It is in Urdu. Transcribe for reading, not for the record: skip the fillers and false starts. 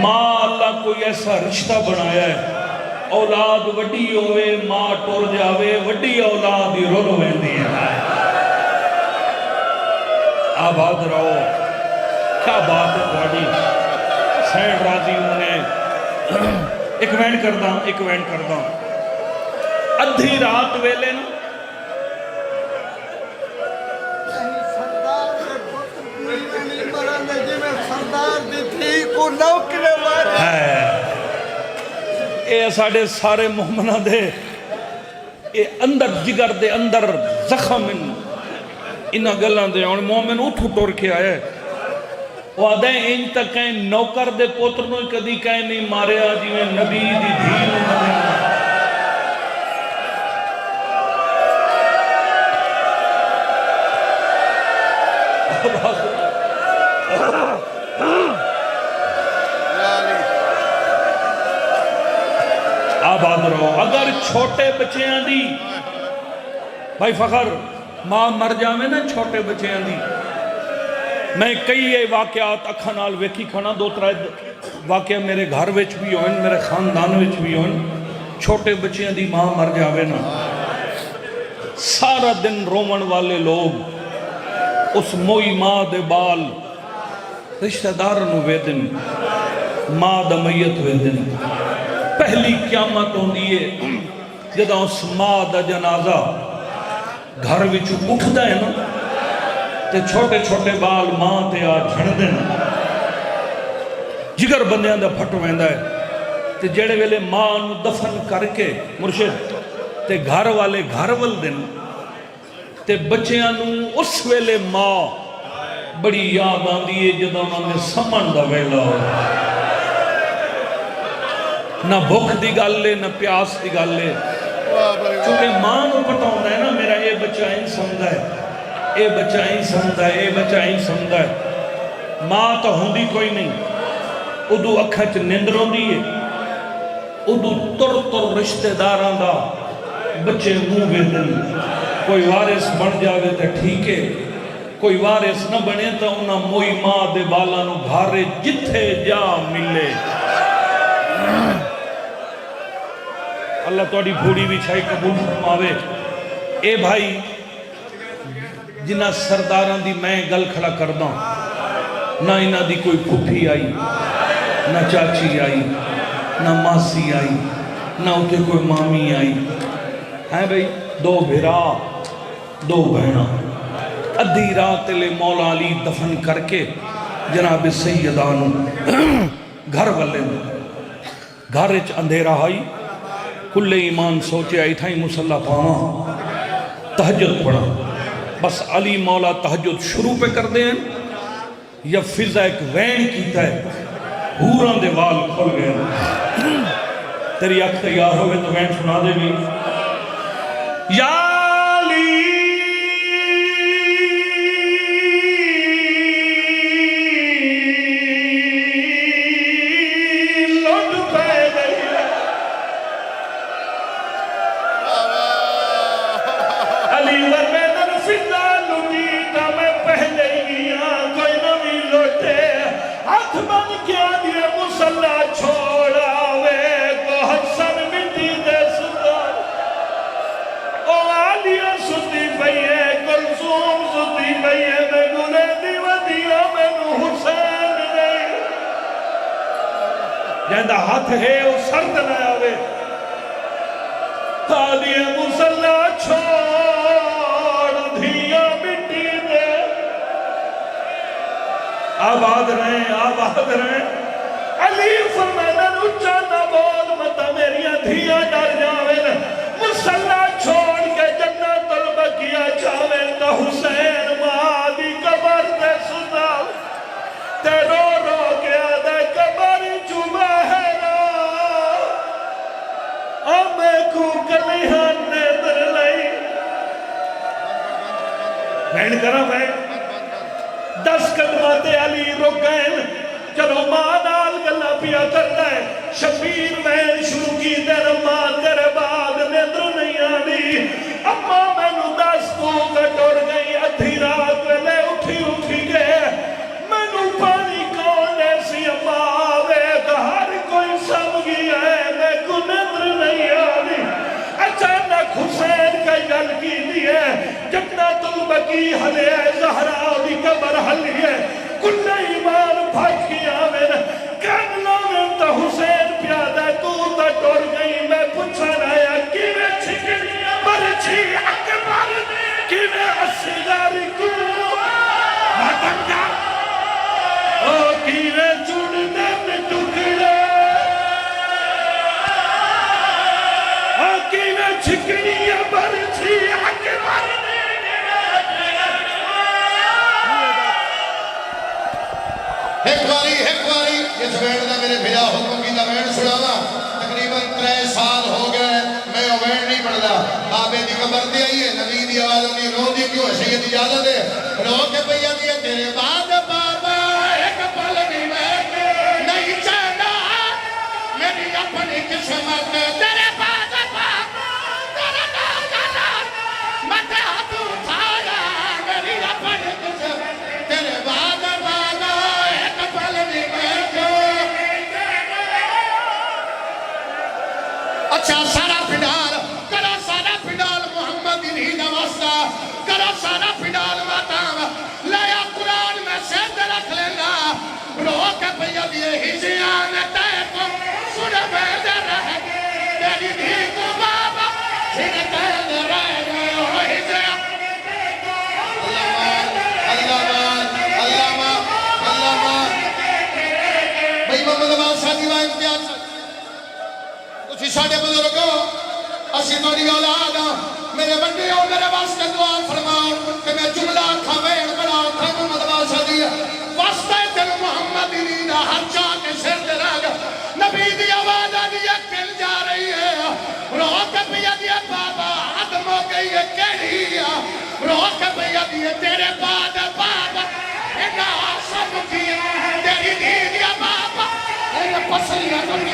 ماں اللہ کوئی ایسا رشتہ بنایا ہے اولاد وڈی ہوئے ماں ٹر جاوے وڈی اولاد ہی رول ویندی ہے آباد رہو کیا بات ہے تھوڑی سینڈ راضی انہیں ایک وینڈ کردہ ادھی رات ویلے نا اے ساڑے سارے مومنہ دے اے اندر جگر دے اندر زخم انہ گلان دے اور مومن اٹھو ٹور کے آئے وہ آدھیں ان تک کہیں نوکر دے پوترنوں کدی کہیں نہیں مارے آجی میں نبی دی دھین آباد رہو اگر چھوٹے بچیاں دی بھائی فخر ماں مر جاوے نا چھوٹے بچیاں دی میں کئی واقعات اکھانال ویکھی کھانا دو ترائے واقعہ میرے گھر وچ بھی ہوئن میرے خاندان وچ بھی ہوئن چھوٹے بچیاں دی ماں مر جاوے نا سارا دن رومن والے لوگ اس موئی ماں دے بال رشتہ دارنو ویدن ماں دا میت ویدن پہلی قیامت ہوں دیئے جدہ اس ماں دا جنازہ گھر وچ اٹھتا ہے نا تے چھوٹے چھوٹے بال ماں تے آ جھڑ دینا جگر بندیاں دا پھٹ ویندا ہے تے جڑے ویلے ماں نو دفن کر کے مرشد تے گھر والے گھر ول دن تے بچیاں نو اس ویلے ماں بڑی یاد آندی ہے جدہ انہوں نے سمن دا ویلا ہو نہ بھوک دی گل لے نہ پیاس دی گل لے چونکہ ماں نو پتہ ہوتا ہے نا میرا یہ بچہ ان سمجھا ہے اے بچہ ہی سمجھا ہے اے بچہ ہی سمجھا ہے ماں تو ہوندی کوئی نہیں ادو اکھا چ نیندروں دیئے ادو تر رشتہ داران دا بچے منہ بیدن کوئی وارث بن جاوے تے ٹھیک ہے کوئی وارث نہ بنے تو انہاں موئی ماں دے بالانو گھارے جتھے جا ملے اللہ توڑی بھوڑی بھی چھائی قبول فرماوے اے بھائی جنہ سرداران دی میں گل کھڑا کردوں نہ انہ دی کوئی پھوپھی آئی نہ چاچی آئی نہ ماسی آئی نہ اتے کوئی مامی آئی ہیں بھئی دو بھرا دو بہنا ادھی رات لے مولا علی دفن کر کے جناب سیدانو گھر والے گھر اچ اندھیرا آئی کل ایمان سوچے آئی تھا مسلح پاما تہجد پڑھا بس علی مولا تہجد شروع پہ کر دیں یا فضا ایک وین کیتا ہے ہوران دے وال کھل گئے تیری اکھ تیار ہوئے تو وین سنا دے بھی یا علی جہندہ ہاتھ ہے وہ سرد نہ آوے تالیہ مسلح چھوڑ دھیا مٹی دے آباد رہیں علی فرمائنا اچھا نہ بول مطا میریاں دھیا ڈر جاوے مسلح چھوڑ کے جنت البقیہ جاوے تا حسین مادی قبر دے سنا تے رو رو کے آدھے قبر چوبہ ہے نا ہمیں کو کلیہن نے در لئی بہن کرا میں 10 قدمات علی رک گئے چلو ماں نال گلہ پیا کرتا ہے شبیر میں شروع کی در ماں تیرے بعد نیندر نہیں آنی اما میں نو 10 کو کٹور گئی ادھی رات میں اٹھی گئے میں نو پانی کون ایسی اما آوے بکی حلے زہرا دی قبر حلی ہے کل ایمان بھاگ گیا میرے کاملوں میں تا حسین پیادہ تو تا ٹوڑ گئی میں پوچھا رہا کی میں چھکڑی برچی اکبر کی میں اصغاری کو ماتنگا او کی میں چوڑنے میں ٹکڑے او کی میں چھکڑی برچی اکبر ایک باری یہ زبین دا میرے بھیڑا حکم کی زبین سڑاوا تقریباً 3 سال ہو گئے میں اوین نہیں پڑھدا بابے دی قبر تے آئیے نبی دی آواز دی رو دی کیوں سید اجازت ہے رو کے پیا دی تیرے بعد بابا ایک پل بھی میں نہیں چاہتا میری اپنی قسمت تیرے بعد بابا تیرے بعد مت ہاتھ اٹھایا میری اپنی قسمت تیرے بعد اچھا سارا پھنڈال کرو سارا پھنڈال محمد انہی نواستا کرو سارا پھنڈال ماتام لیا قرآن میں سید رکھ لینا رو کے پیا دیئے ہجیان تے کو سن بید رہ تیری بھی کو بابا سن تید رہ گئے ہو ہجیان اللہ بھئی محمد عباس شادی و امتیاز کچھ ساڑھے بزرگوں اسی توڑی اولاد میرے بندے ہو میرے واسطے دعا فرماؤ کہ میں جملہ کھوین بڑا تھا محمد عباس شادی واسطے تل محمد انہی ہر چاہ کے سر دے راگ نبی دی آواز آدھی کل جا رہی ہے رو کے پیا دیا بابا عدم ہو گئی ہے کہنی رو کے پیا دیا تیرے بعد بابا اینا سب کیا تیری دی دیا بابا اینا پسلیاں دنیا